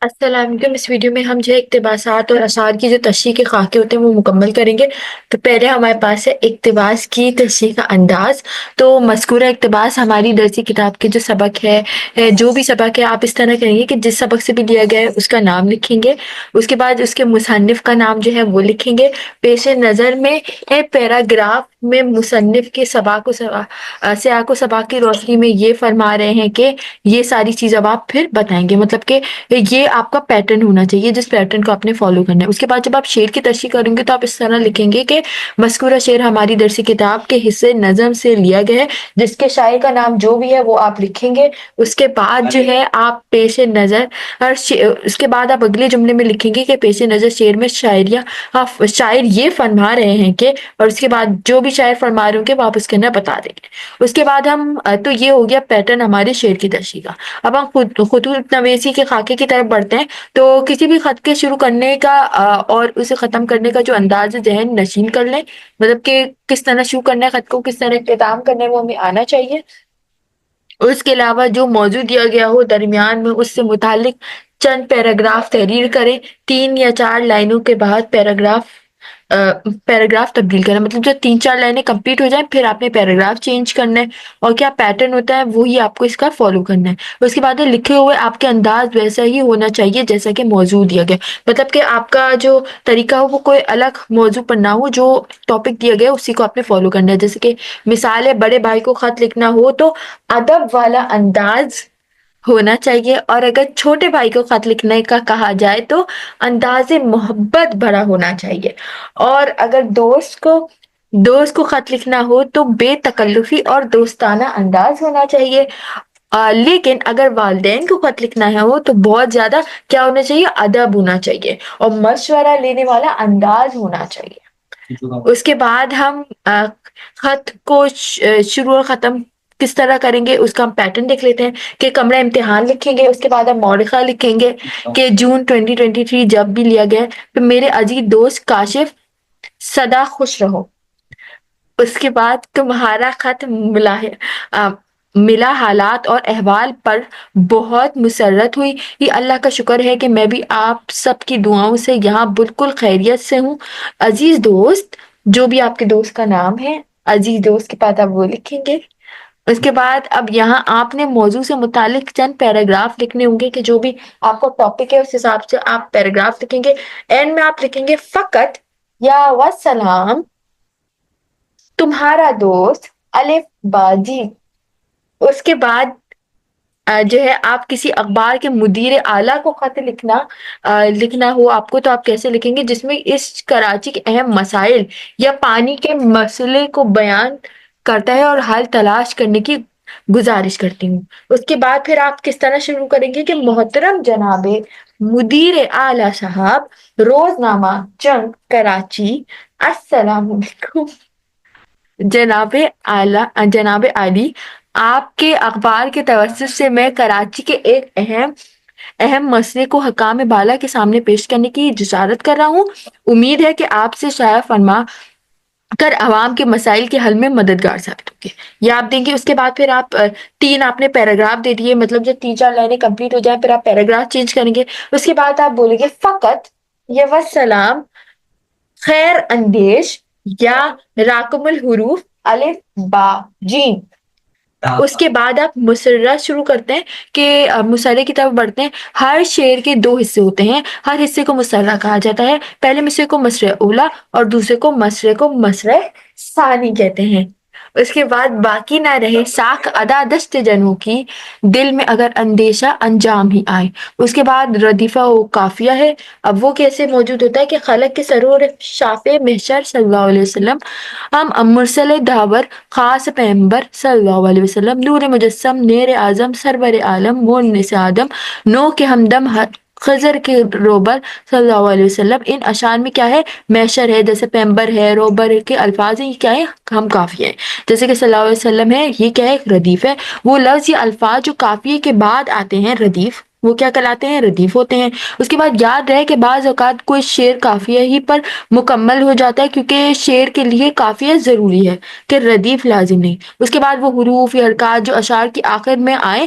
السلام علیکم۔ اس ویڈیو میں ہم جو ہے اقتباسات اور اشعار کی جو تشریح کے خاکے ہوتے ہیں وہ مکمل کریں گے۔ تو پہلے ہمارے پاس ہے اقتباس کی تشریح کا انداز۔ تو مذکورہ اقتباس ہماری درسی کتاب کے جو سبق ہے، جو بھی سبق ہے، آپ اس طرح کریں گے کہ جس سبق سے بھی لیا گیا ہے اس کا نام لکھیں گے، اس کے بعد اس کے مصنف کا نام جو ہے وہ لکھیں گے، پیش نظر میں پیراگراف میں مصنف کے سیاق و سباق کی روشنی میں یہ فرما رہے ہیں کہ یہ ساری چیز اب آپ پھر بتائیں گے، مطلب کہ یہ آپ کا پیٹرن ہونا چاہیے جس پیٹرن کو آپ نے فالو کرنا ہے۔ اس کے بعد جب آپ شعر کی تشریح کریں گے تو آپ اس طرح لکھیں گے کہ مذکورہ شعر ہماری درسی کتاب کے حصے نظم سے لیا گیا ہے، جس کے شاعر کا نام جو بھی ہے وہ آپ لکھیں گے۔ اس کے بعد جو ہے آپ پیش نظر اس کے بعد آپ اگلے جملے میں لکھیں گے کہ پیش نظر شعر میں شاعر یہ فرما رہے ہیں کہ، اور اس کے بعد جو بھی شاعر فرما رہے ہوں گے وہ آپ اس کے اندر بتا دیں گے۔ اس کے بعد تو یہ ہو گیا پیٹرن ہمارے شعر کی تشریح کا۔ اب ہم خطوط نویسی کے خاکے کی طرف بڑھتے ہیں۔ تو کسی بھی خط کے شروع کرنے کا اور اسے ختم کرنے کا جو انداز ذہن نشین کر لیں، مطلب کہ کس طرح شروع کرنا ہے خط کو، کس طرح اختتام کرنا ہے، وہ ہمیں آنا چاہیے۔ اس کے علاوہ جو موضوع دیا گیا ہو درمیان میں اس سے متعلق چند پیراگراف تحریر کریں۔ 3 یا 4 لائنوں کے بعد پیراگراف تبدیل کرنا، مطلب جب 3-4 لائنیں کمپلیٹ ہو جائیں پھر آپ نے پیراگراف چینج کرنا ہے، اور کیا پیٹرن ہوتا ہے وہی آپ کو اس کا فالو کرنا ہے۔ اس کے بعد لکھے ہوئے آپ کے انداز ویسا ہی ہونا چاہیے جیسا کہ موضوع دیا گیا، مطلب کہ آپ کا جو طریقہ ہو وہ کوئی الگ موضوع پر نہ ہو، جو ٹاپک دیا گیا اسی کو آپ نے فالو کرنا ہے۔ جیسے کہ مثال ہے، بڑے بھائی کو خط لکھنا ہو تو ادب والا انداز ہونا چاہیے، اور اگر چھوٹے بھائی کو خط لکھنے کا کہا جائے تو انداز محبت بھرا ہونا چاہیے، اور اگر دوست کو خط لکھنا ہو تو بے تکلفی اور دوستانہ انداز ہونا چاہیے۔ لیکن اگر والدین کو خط لکھنا ہے ہو تو بہت زیادہ کیا ہونا چاہیے، ادب ہونا چاہیے اور مشورہ لینے والا انداز ہونا چاہیے۔ اس کے بعد ہم خط کو شروع اور ختم کس طرح کریں گے اس کا ہم پیٹرن دیکھ لیتے ہیں کہ کمرہ امتحان لکھیں گے، اس کے بعد ہم مورخہ لکھیں گے کہ جون 2023 جب بھی لیا گیا، تو میرے عزیز دوست کاشف سدا خوش رہو۔ اس کے بعد تمہارا خط ملا حالات اور احوال پر بہت مسرت ہوئی، یہ اللہ کا شکر ہے کہ میں بھی آپ سب کی دعاؤں سے یہاں بالکل خیریت سے ہوں۔ عزیز دوست، جو بھی آپ کے دوست کا نام ہے، عزیز دوست کے بعد آپ وہ لکھیں گے۔ اس کے بعد اب یہاں آپ نے موضوع سے متعلق چند پیراگراف لکھنے ہوں گے کہ جو بھی آپ کا ٹاپک ہے اس حساب سے آپ پیراگراف لکھیں گے۔ اینڈ میں آپ لکھیں گے فقط یا وسلام تمہارا دوست الف باجی۔ اس کے بعد جو ہے آپ کسی اخبار کے مدیر اعلیٰ کو خط لکھنا ہو آپ کو، تو آپ کیسے لکھیں گے، جس میں اس کراچی کے اہم مسائل یا پانی کے مسئلے کو بیان کرتا ہے اور حل تلاش کرنے کی گزارش کرتی ہوں۔ اس کے بعد پھر آپ کس طرح شروع کریں گے کہ محترم جناب مدیر اعلیٰ صاحب، روزنامہ جنگ کراچی، السلام علیکم جناب عالی، آپ کے اخبار کے توسط سے میں کراچی کے ایک اہم مسئلے کو حکام بالا کے سامنے پیش کرنے کی جسارت کر رہا ہوں۔ امید ہے کہ آپ سے شائع فرما کر عوام کے مسائل کے حل میں مددگار ثابت ہوں گے۔ یہ آپ دیں گے۔ اس کے بعد پھر آپ 3 آپ نے پیراگراف دے دیے، مطلب جب 3-4 لائنیں کمپلیٹ ہو جائیں پھر آپ پیراگراف چینج کریں گے۔ اس کے بعد آپ بولیں گے فقط یا وسلام خیر اندیش یا راکم الحروف الف با جیم۔ اس کے بعد آپ مسرہ شروع کرتے ہیں کہ مسرے کی طرف بڑھتے ہیں۔ ہر شعر کے 2 حصے ہوتے ہیں، ہر حصے کو مسرہ کہا جاتا ہے۔ پہلے مصرے کو مصرع اولا اور دوسرے کو مصرع ثانی کہتے ہیں۔ اس کے بعد باقی نہ رہے ساکھ ادا دشت جنوں کی، دل میں اگر اندیشہ انجام ہی آئے۔ اس کے بعد ردیفہ و قافیہ ہے۔ اب وہ کیسے موجود ہوتا ہے کہ خلق کے سرور شافع محشر صلی اللہ علیہ وسلم، ہم مرسل داور خاص پیغمبر صلی اللہ علیہ وسلم، نور مجسم نیر اعظم سرور عالم مون سے آدم، نو کے ہمدم خضر کے روبر صلی اللہ علیہ وسلم۔ ان اشعار میں کیا ہے، محشر ہے، جیسے پیغمبر ہے، روبر کے الفاظ ہیں، یہ کیا ہے، ہم کافی ہیں، جیسے کہ صلی اللہ علیہ وسلم ہے، یہ کیا ہے، ردیف ہے۔ وہ لفظ یا الفاظ جو کافیے کے بعد آتے ہیں ردیف، وہ کیا کہلاتے ہیں، ردیف ہوتے ہیں۔ اس کے بعد یاد رہے کہ بعض اوقات کوئی شعر کافیہ ہی پر مکمل ہو جاتا ہے کیونکہ شعر کے لیے کافیہ ضروری ہے کہ ردیف لازم نہیں۔ اس کے بعد وہ حروف یا حرکات جو اشعار کی آخر میں آئے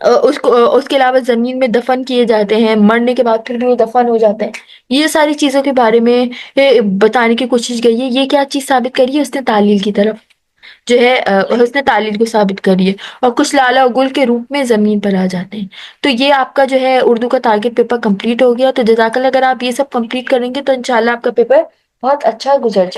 اس کے علاوہ زمین میں دفن کیے جاتے ہیں، مرنے کے بعد پھر بھی وہ دفن ہو جاتے ہیں۔ یہ ساری چیزوں کے بارے میں بتانے کی کوشش کی ہے۔ یہ کیا چیز ثابت کری ہے؟ حسن تعلیل کی طرف جو ہے حسن تعلیل کو ثابت کریے، اور کچھ لالا و گل کے روپ میں زمین پر آ جاتے ہیں۔ تو یہ آپ کا جو ہے اردو کا ٹارگٹ پیپر کمپلیٹ ہو گیا۔ تو جزاک اللہ، اگر آپ یہ سب کمپلیٹ کریں گے تو انشاءاللہ آپ کا پیپر بہت اچھا گزر جائے۔